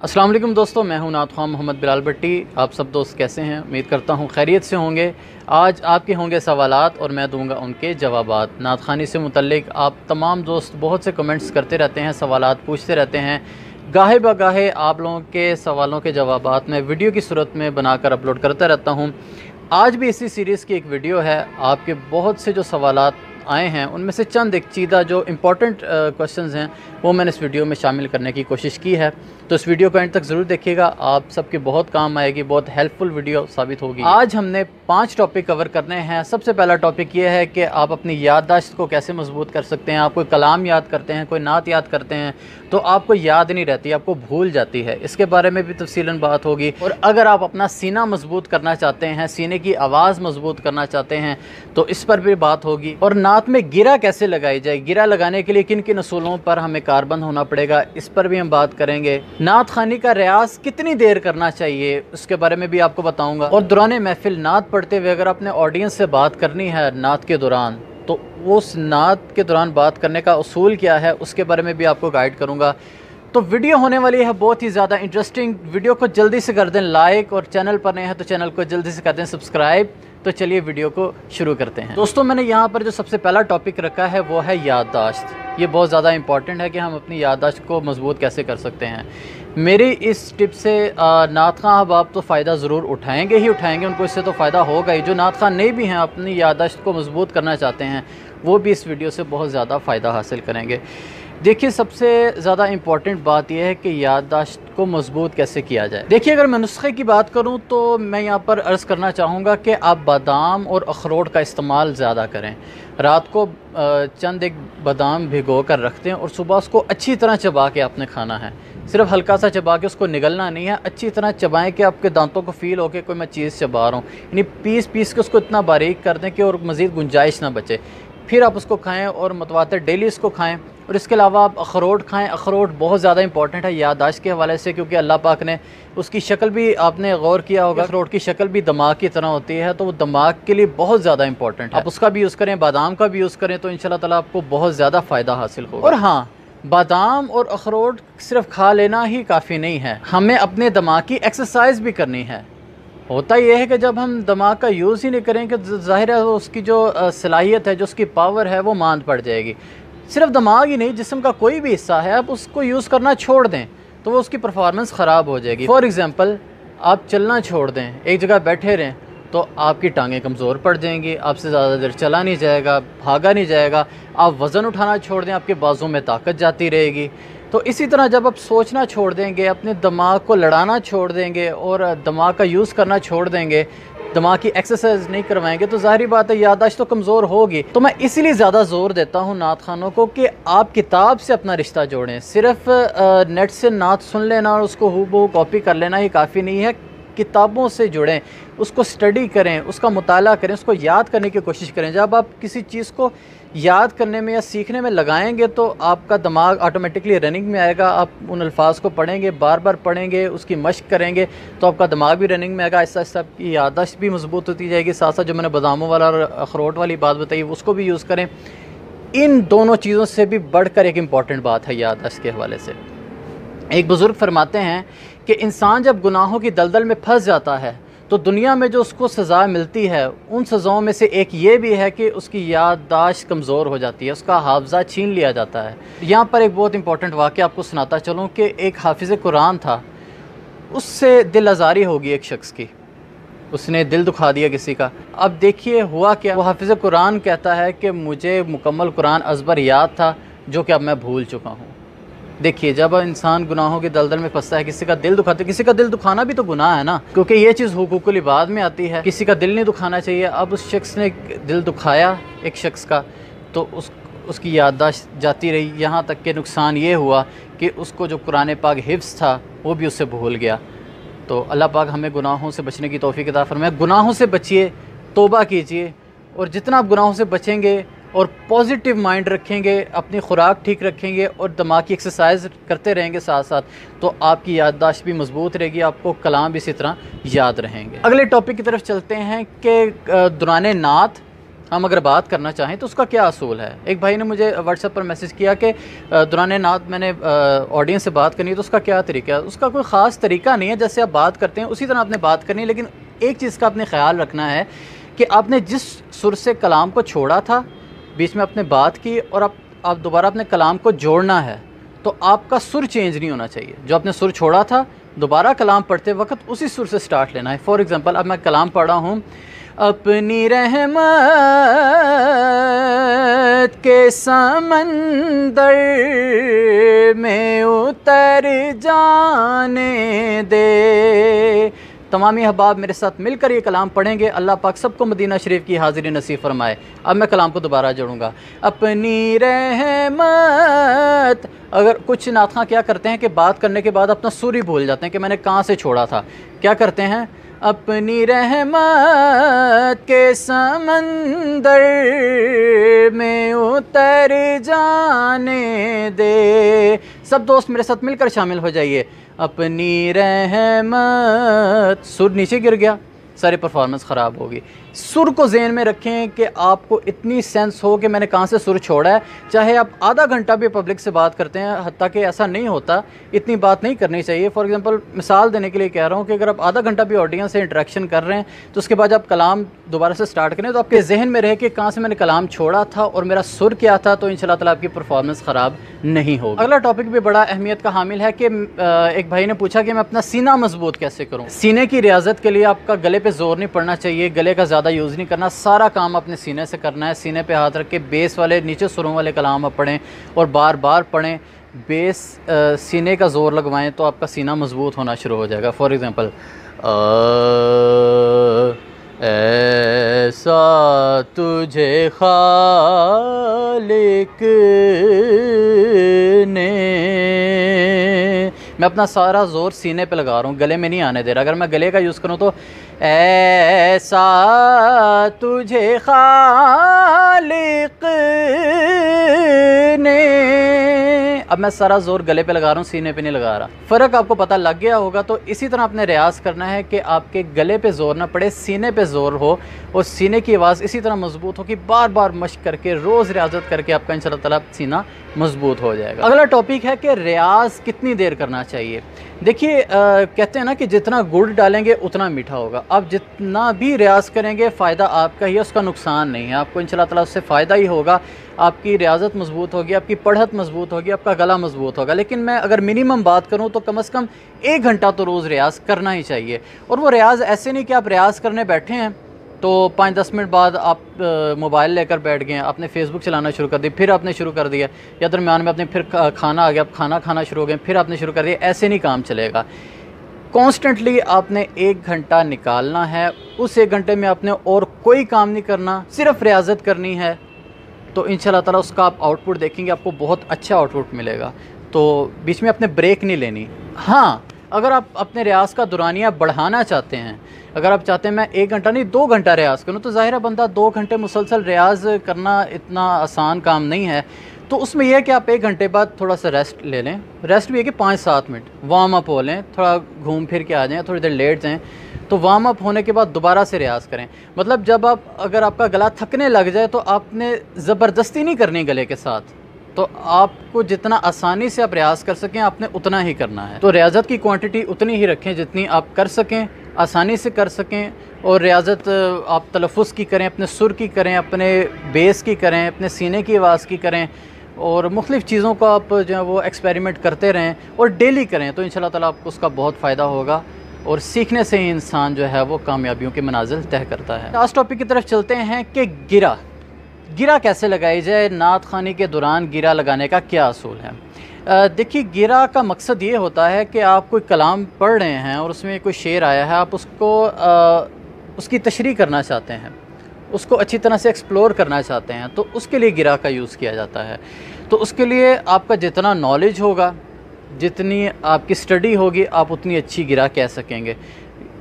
अस्सलाम वालेकुम दोस्तों, मैं हूं नात ख़्वां मोहम्मद बिलाल भट्टी। आप सब दोस्त कैसे हैं? उम्मीद करता हूं खैरियत से होंगे। आज आपके होंगे सवालात और मैं दूंगा उनके जवाबात। नात ख़्वानी से मुतल्लिक़ आप तमाम दोस्त बहुत से कमेंट्स करते रहते हैं, सवालात पूछते रहते हैं। गाहे बगाहे आप लोगों के सवालों के जवाबात मैं वीडियो की सूरत में बनाकर अपलोड करता रहता हूँ। आज भी इसी सीरीज़ की एक वीडियो है। आपके बहुत से जो सवालात आए हैं उनमें से चंद एक चीज़ा जो इम्पोर्टेंट क्वेश्चंस हैं वो मैंने इस वीडियो में शामिल करने की कोशिश की है। तो इस वीडियो को एंड तक ज़रूर देखिएगा, आप सबके बहुत काम आएगी, बहुत हेल्पफुल वीडियो साबित होगी। आज हमने 5 टॉपिक कवर करने हैं। सबसे पहला टॉपिक ये है कि आप अपनी याददाश्त को कैसे मजबूत कर सकते हैं। आप कोई कलाम याद करते हैं, कोई नात याद करते हैं तो आपको याद नहीं रहती, आपको भूल जाती है। इसके बारे में भी तफसीलन बात होगी। और अगर आप अपना सीना मजबूत करना चाहते हैं, सीने की आवाज़ मजबूत करना चाहते हैं तो इस पर भी बात होगी। और नात में गिरा कैसे लगाई जाए, गिरा लगाने के लिए किन किन असूलों पर हमें कारबंद होना पड़ेगा, इस पर भी हम बात करेंगे। नात ख़्वानी का रियाज कितनी देर करना चाहिए उसके बारे में भी आपको बताऊंगा। और दौरान महफिल नात पढ़ते हुए अगर अपने ऑडियंस से बात करनी है नात के दौरान तो उस नात के दौरान बात करने का उसूल क्या है उसके बारे में भी आपको गाइड करूंगा। तो वीडियो होने वाली है बहुत ही ज़्यादा इंटरेस्टिंग। वीडियो को जल्दी से कर दें लाइक, और चैनल पर नए हैं तो चैनल को जल्दी से कर दें सब्सक्राइब। तो चलिए वीडियो को शुरू करते हैं। दोस्तों, मैंने यहाँ पर जो सबसे पहला टॉपिक रखा है वो है याददाश्त। ये बहुत ज़्यादा इंपॉर्टेंट है कि हम अपनी याददाश्त को मजबूत कैसे कर सकते हैं। मेरी इस टिप से नात ख़्वां अहबाब तो फ़ायदा ज़रूर उठाएंगे ही उठाएंगे, उनको इससे तो फ़ायदा होगा ही। जो नात ख़्वां नहीं भी हैं, अपनी याददाश्त को मजबूत करना चाहते हैं, वो भी इस वीडियो से बहुत ज़्यादा फ़ायदा हासिल करेंगे। देखिए, सबसे ज़्यादा इम्पॉर्टेंट बात यह है कि याददाश्त को मजबूत कैसे किया जाए। देखिए, अगर मैं नुस्खे की बात करूं तो मैं यहाँ पर अर्ज़ करना चाहूँगा कि आप बादाम और अखरोट का इस्तेमाल ज़्यादा करें। रात को चंद एक बादाम भिगो कर रख दें और सुबह उसको अच्छी तरह चबा के आपने खाना है। सिर्फ हल्का सा चबा के उसको निगलना नहीं है, अच्छी तरह चबाएं कि आपके दांतों को फ़ील हो के कोई मैं चीज़ चबा रहा हूँ। यानी पीस पीस के उसको इतना बारीक कर दें कि और मज़ीद गुंजाइश ना बचे। फिर आप उसको खाएं और मतवातर डेली इसको खाएं। और इसके अलावा आप अखरोट खाएं। अखरोट बहुत ज़्यादा इंपॉर्टेंट है याददाश्त के हवाले से, क्योंकि अल्लाह पाक ने उसकी शक्ल भी, आपने गौर किया होगा, अखरोट की शक्ल भी दिमाग की तरह होती है, तो वो दिमाग के लिए बहुत ज़्यादा इंपॉर्टेंट है। आप उसका भी यूज़ करें, बादाम का भी यूज़ करें तो इंशाल्लाह ताला आपको बहुत ज़्यादा फ़ायदा हासिल होगा। और हाँ, बादाम और अखरोट सिर्फ खा लेना ही काफ़ी नहीं है, हमें अपने दिमाग की एक्सरसाइज भी करनी है। होता यह है कि जब हम दिमाग का यूज़ ही नहीं करेंगे तो ज़ाहिर है उसकी जो सलाहियत है, जो उसकी पावर है, वो मांद पड़ जाएगी। सिर्फ दिमाग ही नहीं, जिस्म का कोई भी हिस्सा है, आप उसको यूज़ करना छोड़ दें तो वो उसकी परफॉर्मेंस ख़राब हो जाएगी। फॉर एग्ज़ाम्पल, आप चलना छोड़ दें, एक जगह बैठे रहें तो आपकी टांगें कमज़ोर पड़ जाएंगी, आपसे ज़्यादा देर चला नहीं जाएगा, भागा नहीं जाएगा। आप वज़न उठाना छोड़ दें, आपके बाजू में ताकत जाती रहेगी। तो इसी तरह जब आप सोचना छोड़ देंगे, अपने दिमाग को लड़ाना छोड़ देंगे और दिमाग का यूज़ करना छोड़ देंगे, दिमाग की एक्सरसाइज नहीं करवाएंगे तो ज़ाहिर बात है याददाश्त तो कमज़ोर होगी। तो मैं इसीलिए ज़्यादा ज़ोर देता हूँ नात ख़्वानों को कि आप किताब से अपना रिश्ता जोड़ें। सिर्फ नेट से नात सुन लेना और उसको हूबहू कॉपी कर लेना ही काफ़ी नहीं है। किताबों से जुड़ें, उसको स्टडी करें, उसका मुताला करें, उसको याद करने की कोशिश करें। जब आप किसी चीज़ को याद करने में या सीखने में लगाएंगे तो आपका दिमाग ऑटोमेटिकली रनिंग में आएगा। आप उन अल्फाज को पढ़ेंगे, बार बार पढ़ेंगे, उसकी मश्क करेंगे तो आपका दिमाग भी रनिंग में आएगा। आहिस्ता आहिस्ता आपकी याददाश्त भी मजबूत होती जाएगी। साथ साथ जो मैंने बादामों वाला और अखरोट वाली बात बताई उसको भी यूज़ करें। इन दोनों चीज़ों से भी बढ़कर एक इम्पॉर्टेंट बात है याददाश्त के हवाले से। एक बुज़ुर्ग फरमाते हैं कि इंसान जब गुनाहों की दलदल में फंस जाता है तो दुनिया में जो उसको सज़ा मिलती है उन सज़ाओं में से एक ये भी है कि उसकी याददाश्त कमज़ोर हो जाती है, उसका हाफ़ज़ा छीन लिया जाता है। यहाँ पर एक बहुत इंपॉर्टेंट वाक़या आपको सुनाता चलूँ कि एक हाफिज़ कुरान था, उससे दिल आज़ारी होगी एक शख्स की, उसने दिल दुखा दिया किसी का। अब देखिए हुआ क्या, वो हाफिज़ कुरान कहता है कि मुझे मुकम्मल कुरान अज़बर याद था जो कि अब मैं भूल चुका हूँ। देखिए, जब इंसान गुनाहों के दलदल में फंसता है, किसी का दिल दुखाता है, किसी का दिल दुखाना भी तो गुनाह है ना, क्योंकि ये चीज़ हुकूकुल इबाद में आती है। किसी का दिल नहीं दुखाना चाहिए। अब उस शख्स ने दिल दुखाया एक शख्स का तो उसकी याददाश्त जाती रही, यहाँ तक कि नुकसान ये हुआ कि उसको जो कुरान पाक हिफ्ज़ था वो भी उससे भूल गया। तो अल्लाह पाक हमें गुनाहों से बचने की तौफ़ीक़ अता फरमाए। गुनाहों से बचिए, तौबा कीजिए, और जितना आप गुनाहों से बचेंगे और पॉजिटिव माइंड रखेंगे, अपनी खुराक ठीक रखेंगे और दिमाग की एक्सरसाइज करते रहेंगे साथ साथ, तो आपकी याददाश्त भी मजबूत रहेगी, आपको कलाम भी इसी तरह याद रहेंगे। अगले टॉपिक की तरफ चलते हैं कि दौरान नात हम अगर बात करना चाहें तो उसका क्या असूल है। एक भाई ने मुझे व्हाट्सएप पर मैसेज किया कि दौरान नात मैंने ऑडियंस से बात करनी है तो उसका क्या तरीका है। उसका कोई ख़ास तरीका नहीं है, जैसे आप बात करते हैं उसी तरह आपने बात करनी है, लेकिन एक चीज़ का आपने ख्याल रखना है कि आपने जिस सुर से कलाम को छोड़ा था, बीच में आपने बात की और आप दोबारा अपने कलाम को जोड़ना है, तो आपका सुर चेंज नहीं होना चाहिए। जो आपने सुर छोड़ा था दोबारा कलाम पढ़ते वक्त उसी सुर से स्टार्ट लेना है। फॉर एग्ज़ाम्पल अब मैं कलाम पढ़ रहा हूँ, अपनी रहमत के समंदर में उतर जाने दे। तमामी अहबाब मेरे साथ मिलकर ये कलाम पढ़ेंगे। अल्लाह पाक सबको मदीना शरीफ की हाज़िरी नसीब फरमाए। अब मैं कलाम को दोबारा जोड़ूंगा। अपनी रहमत, अगर कुछ नातख़्वां क्या करते हैं कि बात करने के बाद अपना सुर ही भूल जाते हैं कि मैंने कहाँ से छोड़ा था। क्या करते हैं, अपनी रहमत के समंदर में उतर जाने दे। सब दोस्त मेरे साथ मिलकर शामिल हो जाइए। अपनी रहमत, सुर नीचे गिर गया, सारी परफॉर्मेंस ख़राब होगी। सुर को ज़हन में रखें कि आपको इतनी सेंस हो कि मैंने कहाँ से सुर छोड़ा है। चाहे आप आधा घंटा भी पब्लिक से बात करते हैं, हत्ता कि ऐसा नहीं होता, इतनी बात नहीं करनी चाहिए। फॉर एग्जांपल मिसाल देने के लिए कह रहा हूँ कि अगर आप आधा घंटा भी ऑडियंस से इंटरेक्शन कर रहे हैं तो उसके बाद आप कलाम दोबारा से स्टार्ट करें तो आपके जहन में रहे कि कहाँ से मैंने कलाम छोड़ा था और मेरा सुर क्या था, तो इंशाल्लाह ताला आपकी परफॉर्मेंस ख़राब नहीं होगी। अगला टॉपिक भी बड़ा अहमियत का हामिल है कि एक भाई ने पूछा कि मैं अपना सीना मजबूत कैसे करूँ। सीने की रियाजत के लिए आपका गले पर जोर नहीं पड़ना चाहिए, गले का ज़्यादा यूज़ नहीं करना, सारा काम अपने सीने से करना है। सीने पे हाथ रख के बेस वाले नीचे सुरों वाले कलाम आप पढ़ें और बार बार पढ़ें। बेस सीने का ज़ोर लगवाएं तो आपका सीना मजबूत होना शुरू हो जाएगा। फॉर एग्ज़ाम्पल, ऐसा तुझे खालिक ने, मैं अपना सारा ज़ोर सीने पे लगा रहा हूँ, गले में नहीं आने दे रहा। अगर मैं गले का यूज़ करूँ तो ऐसा तुझे खालिक ने, अब मैं सारा ज़ोर गले पे लगा रहा हूँ, सीने पे नहीं लगा रहा। फ़र्क आपको पता लग गया होगा। तो इसी तरह आपने रियाज़ करना है कि आपके गले पे ज़ोर ना पड़े, सीने पे ज़ोर हो और सीने की आवाज़ इसी तरह मजबूत हो कि बार बार मश्क करके रोज़ रियाज़त करके आपका इंशाअल्लाह ताला सीना मजबूत हो जाएगा। अगला टॉपिक है कि रियाज़ कितनी देर करना चाहिए। देखिए कहते हैं ना कि जितना गुड़ डालेंगे उतना मीठा होगा। आप जितना भी रियाज़ करेंगे फ़ायदा आपका ही है, उसका नुकसान नहीं है। आपको इंशाअल्लाह ताला उससे फ़ायदा ही होगा। आपकी रियाज़त मजबूत होगी, आपकी पढ़त मजबूत होगी, आपका गला मजबूत होगा। लेकिन मैं अगर मिनिमम बात करूं तो कम से कम 1 घंटा तो रोज़ रियाज़ करना ही चाहिए। और वो रियाज़ ऐसे नहीं कि आप रियाज़ करने बैठे हैं तो 5-10 मिनट बाद आप मोबाइल लेकर बैठ गए, आपने फेसबुक चलाना शुरू कर दी, फिर आपने शुरू कर दिया, या दरम्यान में आपने फिर खाना आ गया, आप खाना खाना शुरू हो गए, फिर आपने शुरू कर दिया। ऐसे नहीं काम चलेगा। कॉन्स्टेंटली आपने 1 घंटा निकालना है। उस 1 घंटे में आपने और कोई काम नहीं करना, सिर्फ रियाज़त करनी है। तो इंशाल्लाह ताला उसका आप आउटपुट देखेंगे, आपको बहुत अच्छा आउटपुट मिलेगा। तो बीच में आपने ब्रेक नहीं लेनी। हाँ, अगर आप अपने रियाज़ का दुरानिया बढ़ाना चाहते हैं, अगर आप चाहते हैं मैं 1 घंटा नहीं 2 घंटा रियाज़ करूँ, तो ज़ाहिर है बंदा 2 घंटे मुसलसल रियाज़ करना इतना आसान काम नहीं है। तो उसमें यह है कि आप 1 घंटे बाद थोड़ा सा रेस्ट ले लें। रेस्ट भी है कि 5-7 मिनट वार्म अप हो लें, थोड़ा घूम फिर के आ जाएँ, थोड़ी देर लेट जाएँ। तो वार्म अप होने के बाद दोबारा से रियाज़ करें। मतलब जब अगर आपका गला थकने लग जाए तो आपने ज़बरदस्ती नहीं करनी गले के साथ, तो आपको जितना आसानी से आप रियाज़ कर सकें आपने उतना ही करना है। तो रियाज़त की क्वांटिटी उतनी ही रखें जितनी आप कर सकें, आसानी से कर सकें। और रियाज़त आप तलफ़ुज़ की करें, अपने सुर की करें, अपने बेस की करें, अपने सीने की आवाज़ की करें, और मुख्तलिफ़ चीज़ों को आप जो है वो एक्सपेरिमेंट करते रहें और डेली करें। तो इंशाअल्लाह ताला आपको उसका बहुत फ़ायदा होगा। और सीखने से ही इंसान जो है वो कामयाबियों की मनाजिल तय करता है। लास्ट टॉपिक की तरफ चलते हैं कि गिरा कैसे लगाई जाए। नात ख़ानी के दौरान गिरा लगाने का क्या असूल है। देखिए, गिरा का मकसद ये होता है कि आप कोई कलाम पढ़ रहे हैं और उसमें कोई शेर आया है, आप उसको उसकी तशरीह करना चाहते हैं, उसको अच्छी तरह से एक्सप्लोर करना चाहते हैं, तो उसके लिए गिरा का यूज़ किया जाता है। तो उसके लिए आपका जितना नॉलेज होगा, जितनी आपकी स्टडी होगी, आप उतनी अच्छी गिरा कह सकेंगे।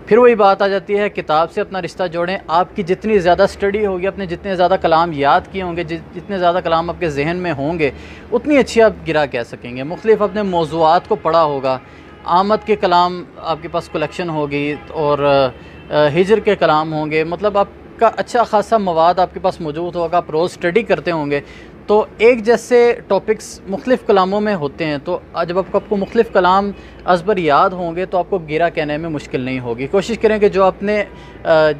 फिर वही बात आ जाती है, किताब से अपना रिश्ता जोड़ें। आपकी जितनी ज़्यादा स्टडी होगी, अपने जितने ज़्यादा कलाम याद किए होंगे, जितने ज़्यादा कलाम आपके जहन में होंगे, उतनी अच्छी आप गिरा कह सकेंगे। मुख्तलिफ़ अपने मौज़ूआत को पढ़ा होगा, आमद के कलाम आपके पास कलेक्शन होगी और हिजर के कलाम होंगे। मतलब आप का अच्छा खासा मवाद आपके पास मौजूद होगा, आप रोज़ स्टडी करते होंगे, तो एक जैसे टॉपिक्स मुख्तलिफ़ कलामों में होते हैं, तो जब आपको मुख्तलिफ़ कलाम अज़बर याद होंगे तो आपको गिरा कहने में मुश्किल नहीं होगी। कोशिश करें कि जो आपने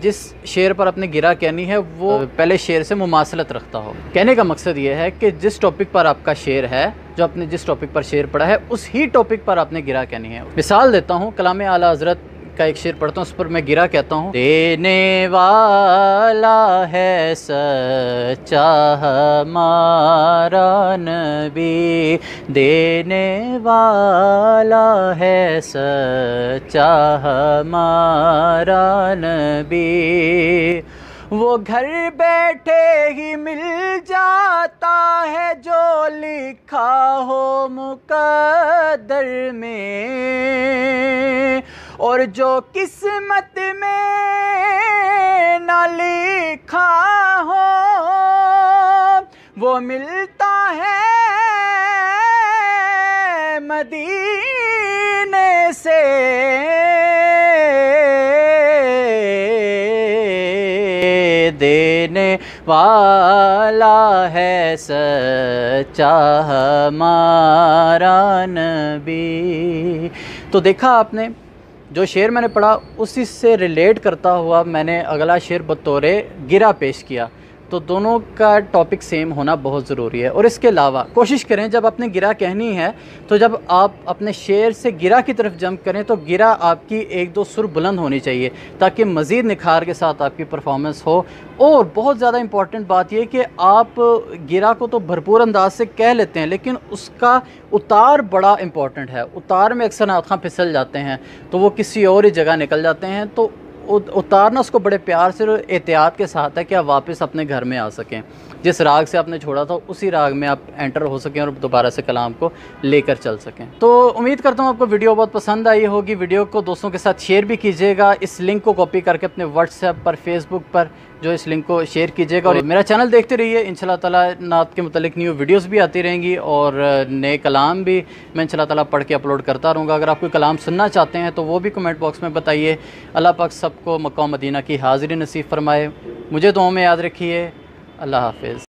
जिस शेर पर आपने गिरा कहनी है वो पहले शेर से मुमासलत रखता हो। कहने का मकसद ये है कि जिस टॉपिक पर आपका शेर है, जो आपने जिस टॉपिक पर शेर पढ़ा है, उस ही टॉपिक पर आपने गिरा कहनी है। मिसाल देता हूँ, कलाम आला हज़रत का एक शेर पढ़ता हूँ, उस पर मैं गिरा कहता हूँ। देने वाला है सच्चा हमारा नबी, देने वाला है सच्चा हमारा नबी, वो घर बैठे ही मिल जाता है जो लिखा हो मुकद्दर में, और जो किस्मत में ना लिखा हो वो मिलता है मदीने से। देने वाला है सच्चा हमारा नबी। तो देखा आपने, जो शेर मैंने पढ़ा उसी से रिलेट करता हुआ मैंने अगला शेर बतौरे गिरा पेश किया, तो दोनों का टॉपिक सेम होना बहुत ज़रूरी है। और इसके अलावा कोशिश करें जब आपने गिरा कहनी है तो जब आप अपने शेर से गिरा की तरफ जंप करें तो गिरा आपकी एक दो सुर बुलंद होनी चाहिए, ताकि मज़ीद निखार के साथ आपकी परफॉर्मेंस हो। और बहुत ज़्यादा इम्पॉर्टेंट बात यह कि आप गिरा को तो भरपूर अंदाज से कह लेते हैं, लेकिन उसका उतार बड़ा इम्पॉर्टेंट है। उतार में अक्सर नाख़वान फिसल जाते हैं तो वो किसी और ही जगह निकल जाते हैं, तो उतारना उसको बड़े प्यार से और एहतियात के साथ है कि आप वापस अपने घर में आ सकें। जिस राग से आपने छोड़ा था उसी राग में आप एंटर हो सकें और दोबारा से कलाम को लेकर चल सकें। तो उम्मीद करता हूँ आपको वीडियो बहुत पसंद आई होगी। वीडियो को दोस्तों के साथ शेयर भी कीजिएगा, इस लिंक को कॉपी करके अपने व्हाट्सएप पर, फेसबुक पर जो इस लिंक को शेयर कीजिएगा। और मेरा चैनल देखते रहिए, इंशाल्लाह ताला नात के मुतालिक न्यू वीडियोस भी आती रहेंगी और नए कलाम भी मैं इंशाल्लाह ताला पढ़ के अपलोड करता रहूँगा। अगर आप कोई कलाम सुनना चाहते हैं तो वो भी कमेंट बॉक्स में बताइए। अल्लाह पाक सबको मक्का मदीना की हाज़िरी नसीब फरमाए। मुझे दुआओं में याद रखिए। अल्लाह हाफ़िज़।